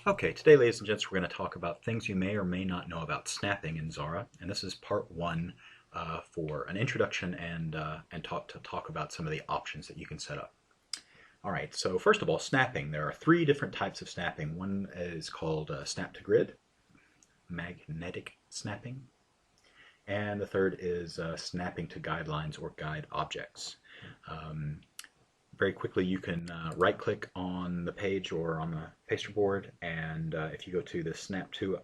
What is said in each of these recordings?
Okay, today, ladies and gents, we're going to talk about things you may or may not know about snapping in Xara, and this is part one for an introduction and talk about some of the options that you can set up. All right, so first of all, snapping. There are three different types of snapping. One is called snap to grid, magnetic snapping, and the third is snapping to guidelines or guide objects. Very quickly, you can right click on the page or on the paster board, and if you go to the snap to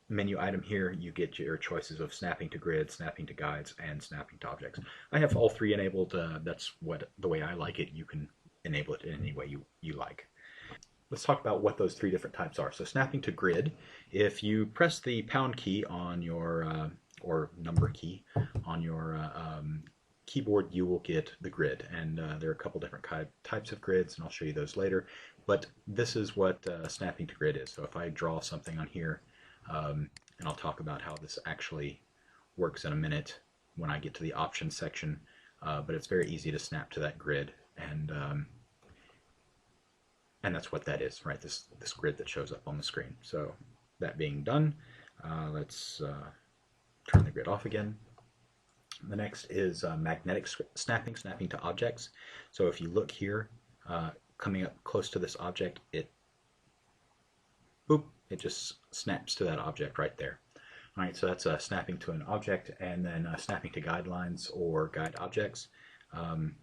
menu item here, you get your choices of snapping to grid, snapping to guides, and snapping to objects. I have all three enabled. That's the way I like it. You can enable it in any way you like. Let's talk about what those three different types are. So snapping to grid, if you press the pound key on your or number key on your keyboard, you will get the grid, and there are a couple different types of grids, and I'll show you those later. But this is what snapping to grid is. So if I draw something on here, and I'll talk about how this actually works in a minute when I get to the options section, but it's very easy to snap to that grid, and that's what that is, right? This grid that shows up on the screen. So that being done, let's turn the grid off again. The next is magnetic snapping, snapping to objects. So if you look here, coming up close to this object, it just snaps to that object right there. All right, so that's snapping to an object, and then snapping to guidelines or guide objects.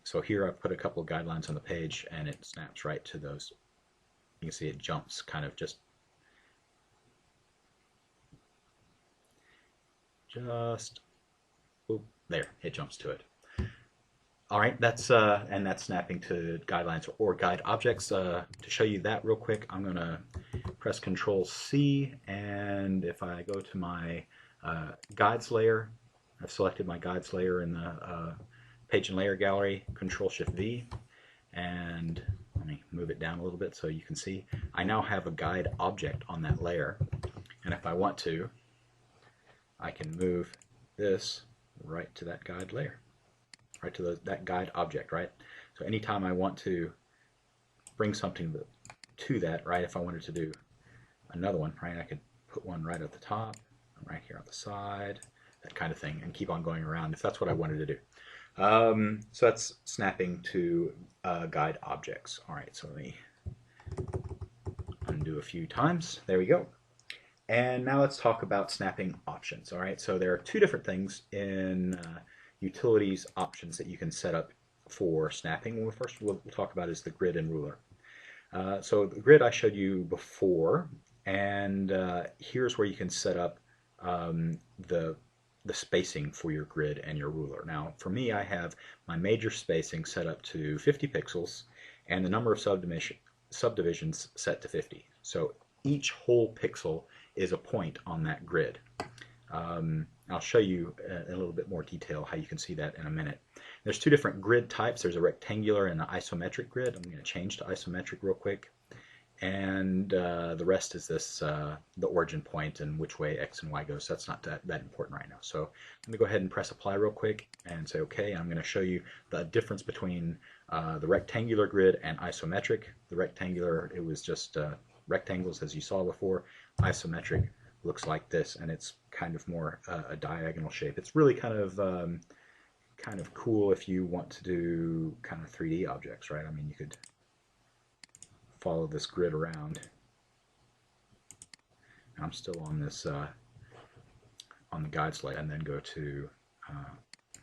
So here I've put a couple of guidelines on the page, and it snaps right to those. You can see it jumps kind of just there, it jumps to it. All right, that's snapping to guidelines or guide objects. To show you that real quick, I'm going to press Control C, and if I go to my guides layer, I've selected my guides layer in the page and layer gallery, Control Shift V, and let me move it down a little bit so you can see. I now have a guide object on that layer, and if I want to, I can move this right to that guide layer, right to that guide object, right? So anytime I want to bring something to that, right, if I wanted to do another one, right, I could put one right at the top, right here on the side, that kind of thing, and keep on going around if that's what I wanted to do. So that's snapping to guide objects. All right, so let me undo a few times. There we go. And now let's talk about snapping options. All right, so there are two different things in utilities options that you can set up for snapping. Well, first we'll talk about is the grid and ruler. So the grid I showed you before, and here's where you can set up the spacing for your grid and your ruler. Now, for me, I have my major spacing set up to 50 pixels, and the number of subdivisions set to 50. So each whole pixel is a point on that grid. I'll show you in a little bit more detail how you can see that in a minute. There's two different grid types. There's a rectangular and an isometric grid. I'm going to change to isometric real quick. And the rest is this, the origin point and which way X and Y goes. So that's not that important right now. So let me go ahead and press apply real quick and say OK. I'm going to show you the difference between the rectangular grid and isometric. The rectangular, it was just rectangles as you saw before. Isometric looks like this, and it's kind of more a diagonal shape. It's really kind of cool if you want to do kind of 3D objects, right? I mean, you could follow this grid around. I'm still on this on the guides layer, and then go to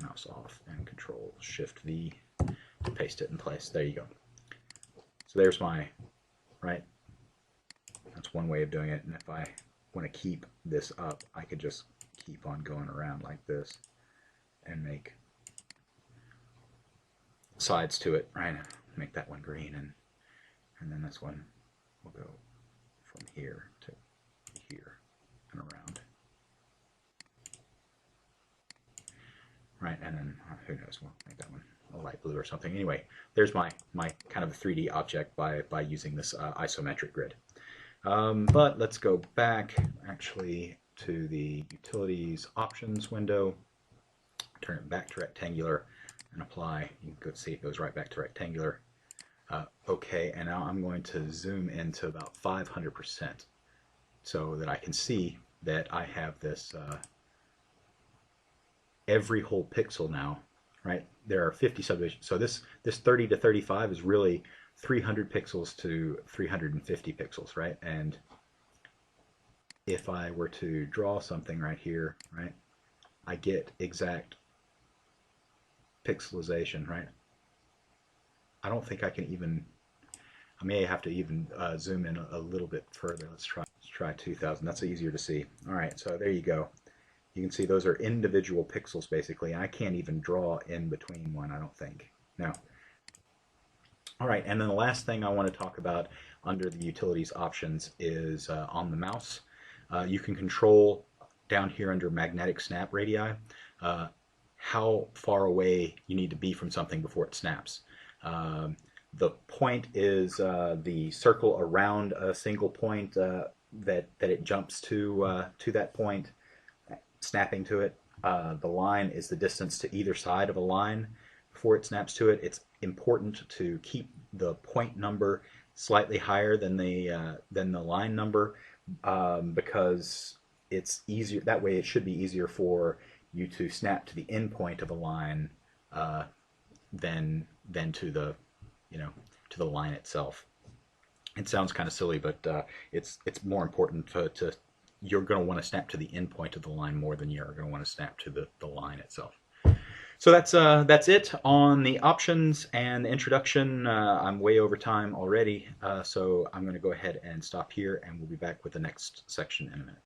mouse off and Control Shift V to paste it in place. There you go. So there's my, right? That's one way of doing it, and if I want to keep this up, I could just keep on going around like this and make sides to it, right? Make that one green, and then this one will go from here to here and around, right? And then who knows, we'll make that one a light blue or something. Anyway, there's my kind of a 3D object by using this isometric grid. But let's go back actually to the utilities options window, turn it back to rectangular, and apply. You can go see it goes right back to rectangular. Okay, and now I'm going to zoom into about 500% so that I can see that I have this every whole pixel now, right? There are 50 subdivisions. So this 30 to 35 is really 300 pixels to 350 pixels, right? And if I were to draw something right here, right, I get exact pixelization, right? I don't think I can even, I may have to even zoom in a little bit further. Let's try 2000. That's easier to see. All right, so there you go. You can see those are individual pixels basically, and I can't even draw in between one, I don't think. No. All right, and then the last thing I want to talk about under the utilities options is on the mouse. You can control down here under magnetic snap radii uh, how far away you need to be from something before it snaps. The point is the circle around a single point that it jumps to that point, snapping to it. The line is the distance to either side of a line before it snaps to it. It's important to keep the point number slightly higher than the line number because it's easier. That way, it should be easier for you to snap to the end point of a line than to the to the line itself. It sounds kind of silly, but it's more important to you're going to want to snap to the end point of the line more than you're going to want to snap to the line itself. So that's it on the options and the introduction. I'm way over time already, so I'm going to go ahead and stop here, and we'll be back with the next section in a minute.